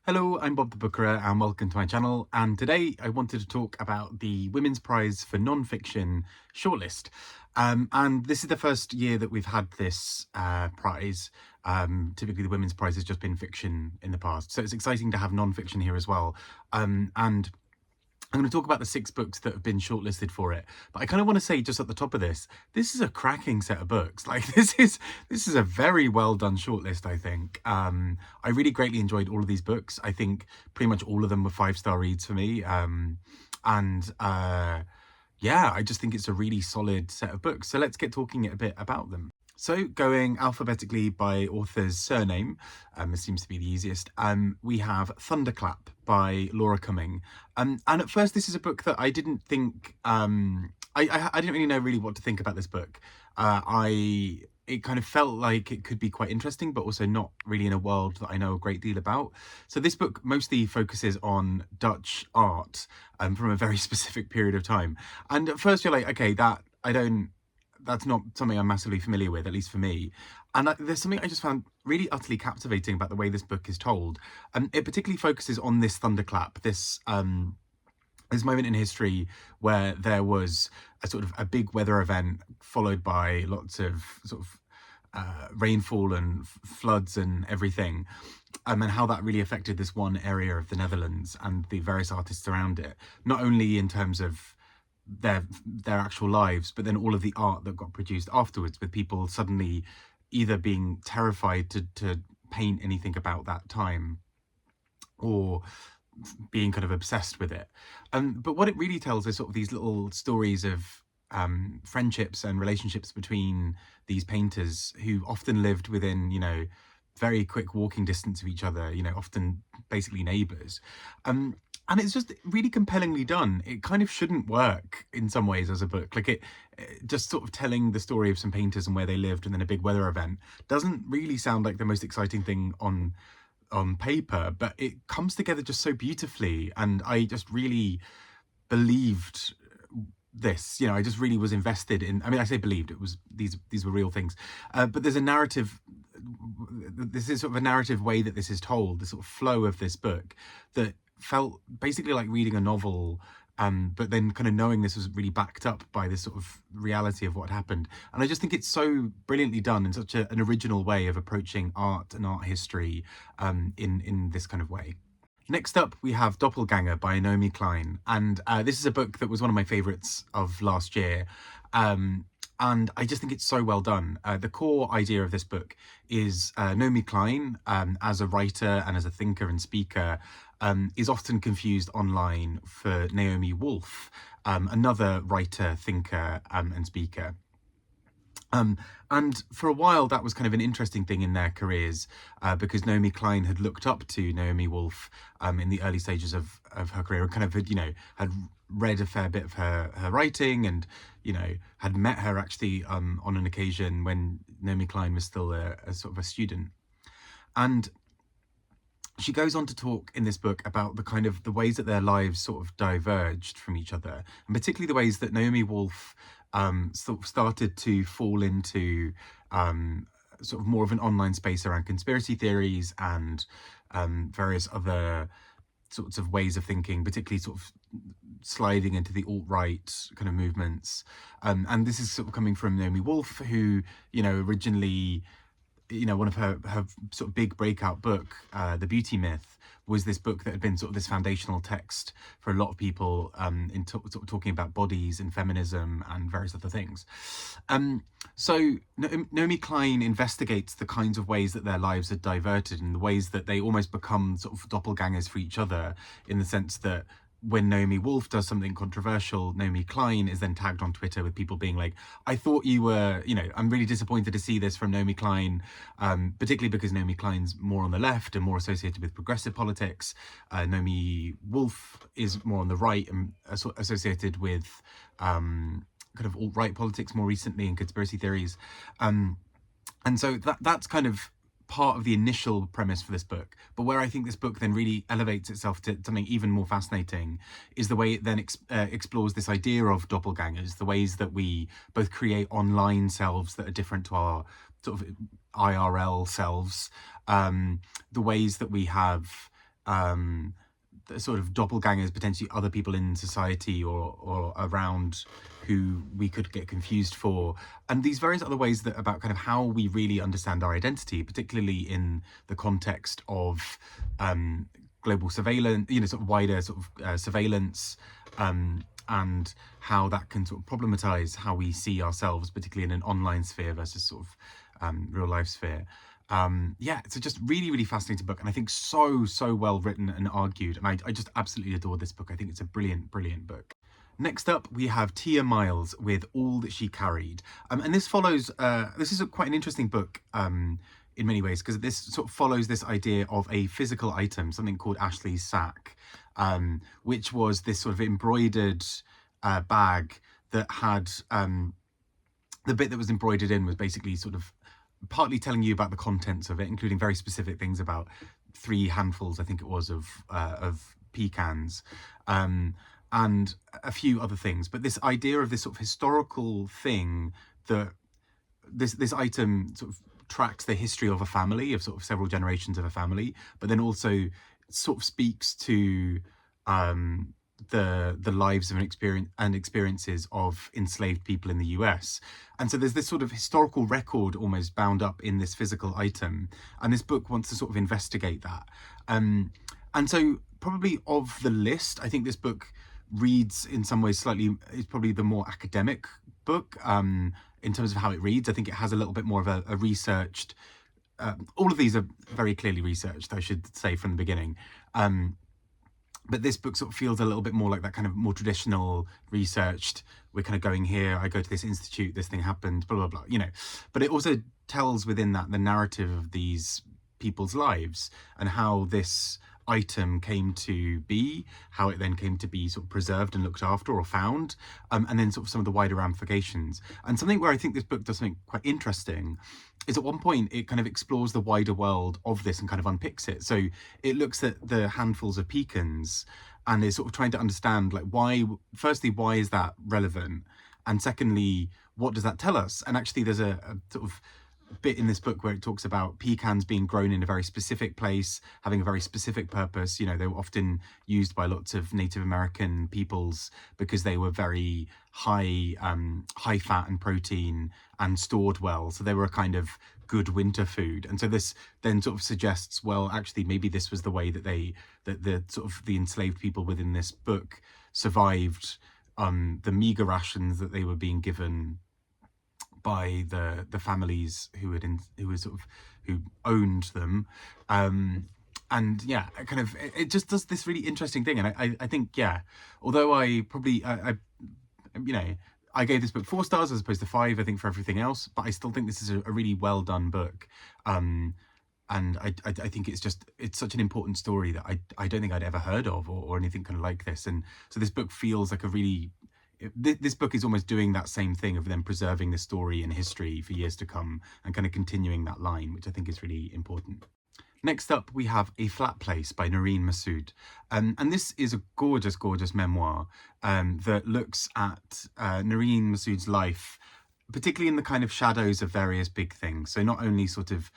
Hello, I'm Bob the Bookerer and welcome to my channel, and today I wanted to talk about the Women's Prize for Non-Fiction Shortlist. And this is the first year that we've had this prize. Typically the Women's Prize has just been fiction in the past, so it's exciting to have non-fiction here as well. And I'm going to talk about the 6 books that have been shortlisted for it, but I kind of want to say just at the top of this is a cracking set of books. Like this is a very well done shortlist, I think. I really greatly enjoyed all of these books. I think pretty much all of them were 5-star reads for me. Yeah, I just think it's a really solid set of books. So let's get talking a bit about them. So going alphabetically by author's surname, it seems to be the easiest, we have Thunderclap by Laura Cumming. And at first this is a book that I didn't think, I didn't really know what to think about this book. It kind of felt like it could be quite interesting, but also not really in a world that I know a great deal about. So this book mostly focuses on Dutch art from a very specific period of time. And at first you're like, okay, that's not something I'm massively familiar with, at least for me. And there's something I just found really utterly captivating about the way this book is told. It particularly focuses on this thunderclap, this moment in history where there was a sort of a big weather event followed by lots of sort of rainfall and floods and everything, and how that really affected this one area of the Netherlands and the various artists around it, not only in terms of their actual lives, but then all of the art that got produced afterwards, with people suddenly either being terrified to paint anything about that time or being kind of obsessed with it. But what it really tells is sort of these little stories of friendships and relationships between these painters who often lived within, very quick walking distance of each other, often basically neighbors. And it's just really compellingly done. It kind of shouldn't work in some ways as a book. Like it just sort of telling the story of some painters and where they lived and then a big weather event doesn't really sound like the most exciting thing on paper, but it comes together just so beautifully. And I just really believed this, I just really was invested in, I say believed, it was, these were real things. But there's a narrative, this is sort of a narrative way that this is told, the sort of flow of this book that felt basically like reading a novel, but then kind of knowing this was really backed up by this sort of reality of what happened. And I just think it's so brilliantly done in such an original way of approaching art and art history in this kind of way. Next up, we have Doppelganger by Naomi Klein. And this is a book that was one of my favourites of last year. And I just think it's so well done. The core idea of this book is Naomi Klein, as a writer and as a thinker and speaker, is often confused online for Naomi Wolf, another writer, thinker, and speaker. And for a while that was kind of an interesting thing in their careers, because Naomi Klein had looked up to Naomi Wolf in the early stages of her career, and kind of had read a fair bit of her writing, and had met her actually on an occasion when Naomi Klein was still a sort of a student. And she goes on to talk in this book about the ways that their lives sort of diverged from each other, and particularly the ways that Naomi Wolf sort of started to fall into sort of more of an online space around conspiracy theories and various other sorts of ways of thinking, particularly sort of sliding into the alt-right kind of movements. And this is sort of coming from Naomi Wolf, who, originally, one of her sort of big breakout book, The Beauty Myth, was this book that had been sort of this foundational text for a lot of people in sort of talking about bodies and feminism and various other things. So Naomi Klein investigates the kinds of ways that their lives had diverted, and the ways that they almost become sort of doppelgangers for each other, in the sense that when Naomi Wolf does something controversial, Naomi Klein is then tagged on Twitter with people being like, I thought you were, I'm really disappointed to see this from Naomi Klein, particularly because Naomi Klein's more on the left and more associated with progressive politics. Naomi Wolf is more on the right and associated with kind of alt-right politics more recently, and conspiracy theories. And so that's kind of part of the initial premise for this book. But where I think this book then really elevates itself to something even more fascinating is the way it then explores this idea of doppelgangers, the ways that we both create online selves that are different to our sort of IRL selves, the ways that we have the sort of doppelgangers, potentially other people in society or around who we could get confused for, and these various other ways that about kind of how we really understand our identity, particularly in the context of global surveillance, sort of wider sort of surveillance, and how that can sort of problematize how we see ourselves, particularly in an online sphere versus sort of real life sphere. Yeah, it's a just really, really fascinating book, and I think so well written and argued, and I just absolutely adore this book. I think it's a brilliant book. Next up, we have Tiya Miles with All That She Carried, and this follows. This is quite an interesting book in many ways, because this sort of follows this idea of a physical item, something called Ashley's sack, which was this sort of embroidered bag that had the bit that was embroidered in was basically sort of partly telling you about the contents of it, including very specific things about 3 handfuls, I think it was, of pecans, and a few other things. But this idea of this sort of historical thing, that this item sort of tracks the history of a family, of sort of several generations of a family, but then also sort of speaks to the lives of experiences of enslaved people in the US. And so there's this sort of historical record almost bound up in this physical item, and this book wants to sort of investigate that. And so probably of the list, I think this book reads in some ways slightly, it's probably the more academic book in terms of how it reads. I think it has a little bit more of a researched, all of these are very clearly researched, I should say, from the beginning. But this book sort of feels a little bit more like that kind of more traditional researched, we're kind of going here, I go to this institute, this thing happened, blah, blah, blah, But it also tells within that the narrative of these people's lives and how this item came to be, how it then came to be sort of preserved and looked after or found, and then sort of some of the wider ramifications. And something where I think this book does something quite interesting is at one point it kind of explores the wider world of this and kind of unpicks it. So it looks at the handfuls of pecans and is sort of trying to understand, like, why is that relevant? And secondly, what does that tell us? And actually there's a sort of bit in this book where it talks about pecans being grown in a very specific place, having a very specific purpose. They were often used by lots of Native American peoples because they were very high fat and protein and stored well. So they were a kind of good winter food. And so this then sort of suggests, well, actually, maybe this was the way that the sort of the enslaved people within this book survived the meager rations that they were being given by the families who owned them. And yeah, kind of it just does this really interesting thing. And I think, yeah, although I probably I gave this book 4 stars as opposed to 5, I think, for everything else, but I still think this is a really well done book. And I think it's such an important story that I don't think I'd ever heard of or anything kind of like this. And so this book feels like this book is almost doing that same thing of them preserving the story and history for years to come and kind of continuing that line, which I think is really important. Next up, we have A Flat Place by Noreen Masud. And this is a gorgeous memoir that looks at Noreen Masud's life, particularly in the kind of shadows of various big things. So not only sort of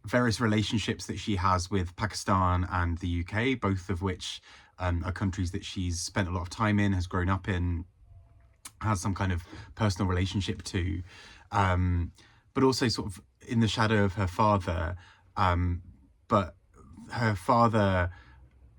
various relationships that she has with Pakistan and the UK, both of which are countries that she's spent a lot of time in, has grown up in, has some kind of personal relationship to, but also sort of in the shadow of her father. But her father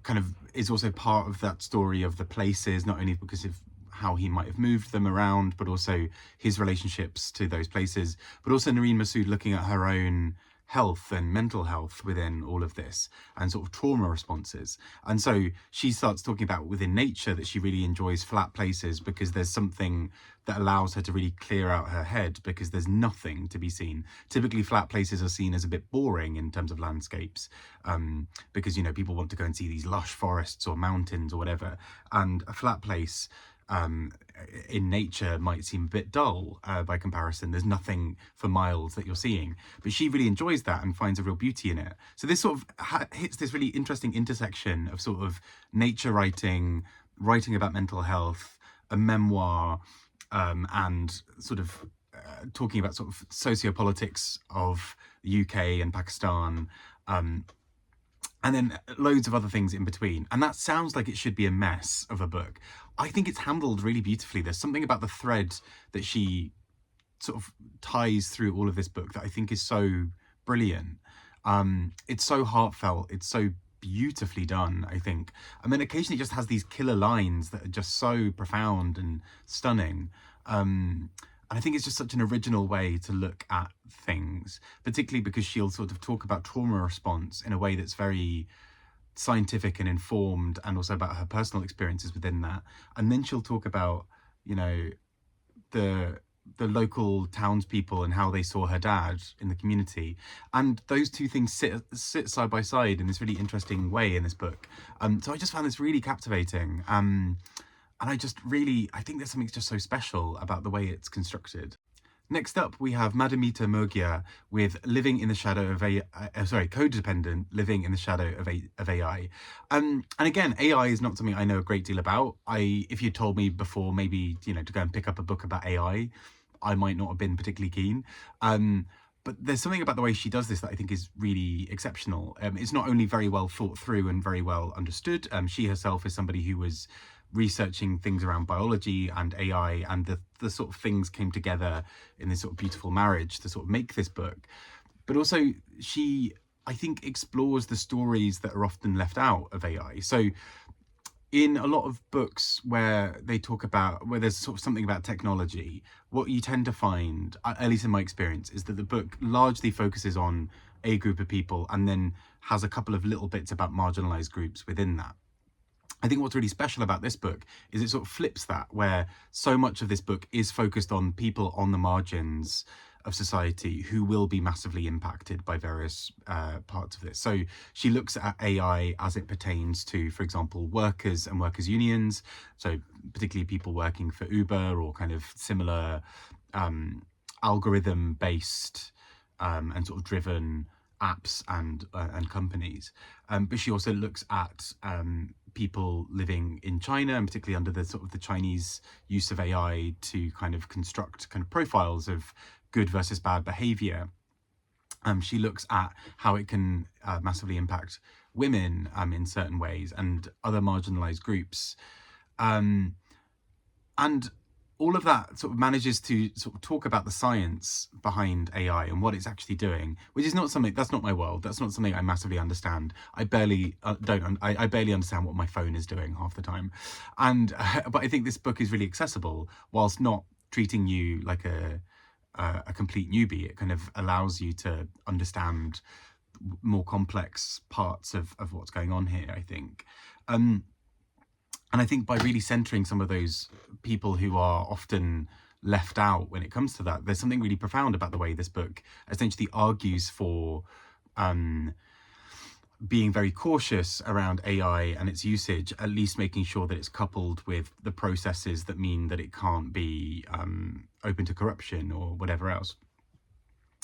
kind of is also part of that story of the places, not only because of how he might have moved them around, but also his relationships to those places, but also Noreen Masud looking at her own health and mental health within all of this and sort of trauma responses. And so she starts talking about within nature that she really enjoys flat places because there's something that allows her to really clear out her head because there's nothing to be seen. Typically flat places are seen as a bit boring in terms of landscapes because people want to go and see these lush forests or mountains or whatever, and a flat place in nature might seem a bit dull by comparison. There's nothing for miles that you're seeing, but she really enjoys that and finds a real beauty in it. So this sort of hits this really interesting intersection of sort of nature writing about mental health, a memoir, and sort of talking about sort of sociopolitics of the UK and Pakistan, and then loads of other things in between. And that sounds like it should be a mess of a book. I think it's handled really beautifully. There's something about the thread that she sort of ties through all of this book that I think is so brilliant. It's so heartfelt. It's so beautifully done, I think. And then occasionally it just has these killer lines that are just so profound and stunning. And I think it's just such an original way to look at things, particularly because she'll sort of talk about trauma response in a way that's very scientific and informed, and also about her personal experiences within that. And then she'll talk about, you know, the local townspeople and how they saw her dad in the community, and those two things sit side by side in this really interesting way in this book. So I just found this really captivating, and I think there's something just so special about the way it's constructed. Next up, we have Madhumita Murgia with Living in the Shadow of Codependent Living in the Shadow of AI. And again, AI is not something I know a great deal about. If you told me before, maybe, to go and pick up a book about AI, I might not have been particularly keen. But there's something about the way she does this that I think is really exceptional. It's not only very well thought through and very well understood. She herself is somebody who was researching things around biology and AI, and the sort of things came together in this sort of beautiful marriage to sort of make this book. But also she, I think, explores the stories that are often left out of AI. So in a lot of books where they talk about, where there's sort of something about technology, what you tend to find, at least in my experience, is that the book largely focuses on a group of people and then has a couple of little bits about marginalized groups within that. I think what's really special about this book is it sort of flips that, where so much of this book is focused on people on the margins of society who will be massively impacted by various parts of this. So she looks at AI as it pertains to, for example, workers and workers' unions, so particularly people working for Uber or kind of similar algorithm-based and sort of driven apps and companies. But she also looks at people living in China, and particularly under the sort of the Chinese use of AI to kind of construct kind of profiles of good versus bad behavior. She looks at how it can massively impact women in certain ways and other marginalized groups. And all of that sort of manages to sort of talk about the science behind AI and what it's actually doing, which is not something, that's not my world. That's not something I massively understand. I barely I barely understand what my phone is doing half the time. And, but I think this book is really accessible whilst not treating you like a complete newbie. It kind of allows you to understand more complex parts of what's going on here, I think. And I think by really centering some of those people who are often left out when it comes to that, there's something really profound about the way this book essentially argues for being very cautious around AI and its usage, at least making sure that it's coupled with the processes that mean that it can't be open to corruption or whatever else.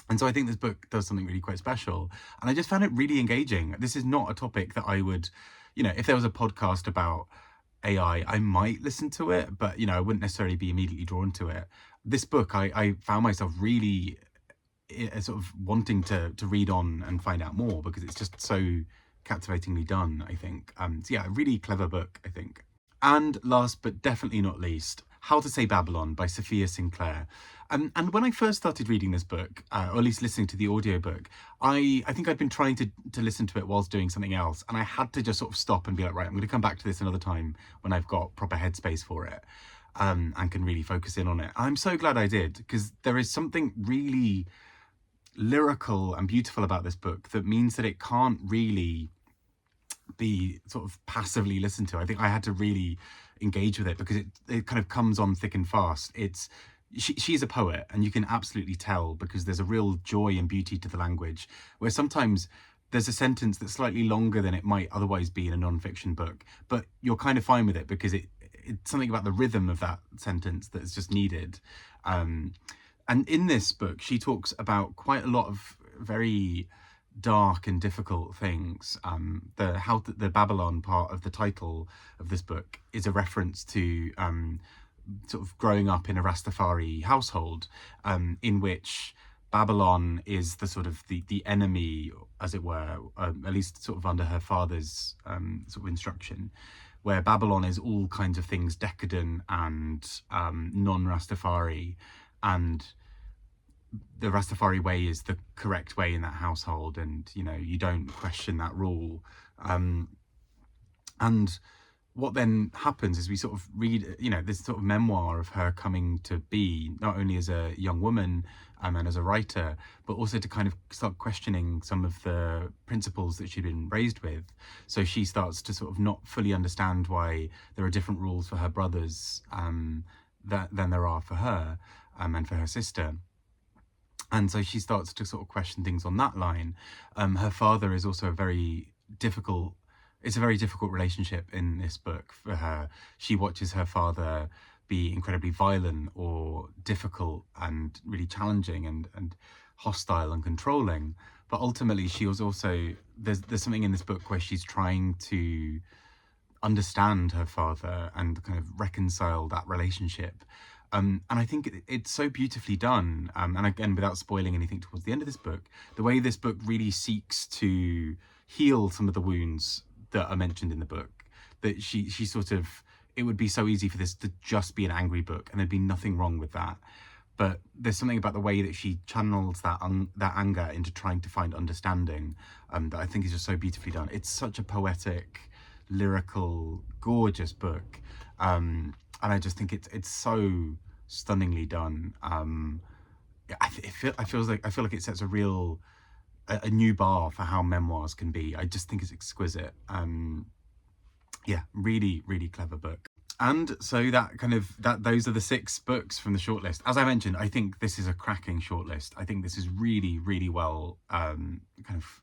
And so I think this book does something really quite special. And I just found it really engaging. This is not a topic that I would, if there was a podcast about AI, I might listen to it, but I wouldn't necessarily be immediately drawn to it. This book, I found myself really sort of wanting to read on and find out more, because it's just so captivatingly done, I think. So yeah, a really clever book, I think. And last but definitely not least, How to Say Babylon by Safiya Sinclair. And when I first started reading this book, or at least listening to the audiobook, I think I'd been trying to listen to it whilst doing something else, and I had to just sort of stop and be like, right, I'm going to come back to this another time when I've got proper headspace for it, and can really focus in on it. I'm so glad I did, because there is something really lyrical and beautiful about this book that means that it can't really be sort of passively listened to. I think I had to really engage with it, because it kind of comes on thick and fast. She's a poet, and you can absolutely tell, because there's a real joy and beauty to the language, where sometimes there's a sentence that's slightly longer than it might otherwise be in a non-fiction book, but you're kind of fine with it, because it's something about the rhythm of that sentence that's just needed. And in this book, she talks about quite a lot of very dark and difficult things. The Babylon part of the title of this book is a reference to sort of growing up in a Rastafari household, in which Babylon is the sort of the enemy, as it were, at least sort of under her father's sort of instruction, where Babylon is all kinds of things decadent and non-Rastafari, and the Rastafari way is the correct way in that household, and you know, you don't question that rule. And what then happens is we sort of read, you know, this sort of memoir of her coming to be, not only as a young woman and as a writer, but also to kind of start questioning some of the principles that she'd been raised with. So she starts to sort of not fully understand why there are different rules for her brothers than there are for her and for her sister. And so she starts to sort of question things on that line. Her father is also a very difficult, it's a very difficult relationship in this book for her. She watches her father be incredibly violent or difficult and really challenging and hostile and controlling. But ultimately she was also, there's something in this book where she's trying to understand her father and kind of reconcile that relationship. And I think it's so beautifully done. And again, without spoiling anything towards the end of this book, the way this book really seeks to heal some of the wounds that are mentioned in the book, that she sort of, it would be so easy for this to just be an angry book and there'd be nothing wrong with that. But there's something about the way that she channels that anger into trying to find understanding that I think is just so beautifully done. It's such a poetic, lyrical, gorgeous book. And I just think it's so stunningly done. I feel like it sets a real, a new bar for how memoirs can be. I just think it's exquisite. Yeah, really, really clever book. And so that kind of, those are the 6 books from the shortlist. As I mentioned, I think this is a cracking shortlist. I think this is really, really well kind of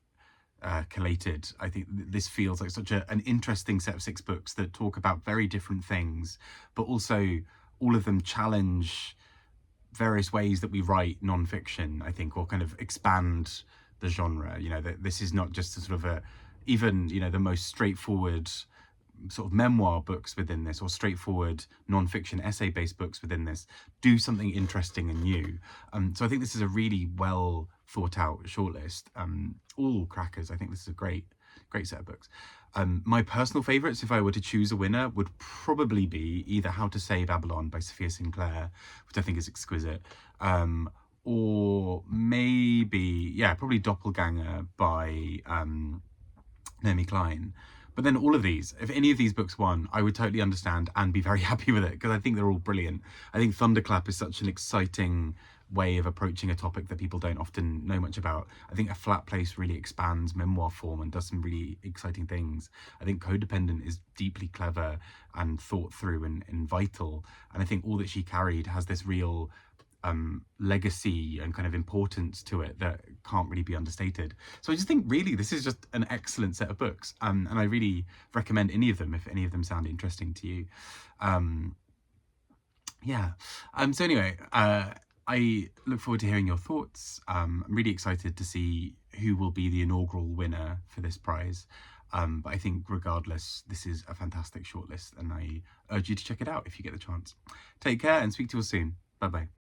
collated. I think this feels like such an interesting set of 6 books that talk about very different things, but also all of them challenge various ways that we write non-fiction, I think, or kind of expand the genre. You know, that this is not just a sort of a, even, you know, the most straightforward sort of memoir books within this, or straightforward non-fiction essay-based books within this, do something interesting and new. So I think this is a really well thought out shortlist. All crackers. I think this is a great set of books. My personal favourites, if I were to choose a winner, would probably be either How to Say Babylon by Safiya Sinclair, which I think is exquisite, or maybe, yeah, probably Doppelganger by Naomi Klein. But then all of these, if any of these books won, I would totally understand and be very happy with it, because I think they're all brilliant. I think Thunderclap is such an exciting way of approaching a topic that people don't often know much about. I think A Flat Place really expands memoir form and does some really exciting things. I think Codependent is deeply clever and thought through and vital. And I think All That She Carried has this real legacy and kind of importance to it that can't really be understated. So I just think really this is just an excellent set of books, and I really recommend any of them if any of them sound interesting to you. Yeah. So anyway, I look forward to hearing your thoughts. I'm really excited to see who will be the inaugural winner for this prize. But I think regardless, this is a fantastic shortlist, and I urge you to check it out if you get the chance. Take care and speak to you all soon. Bye bye.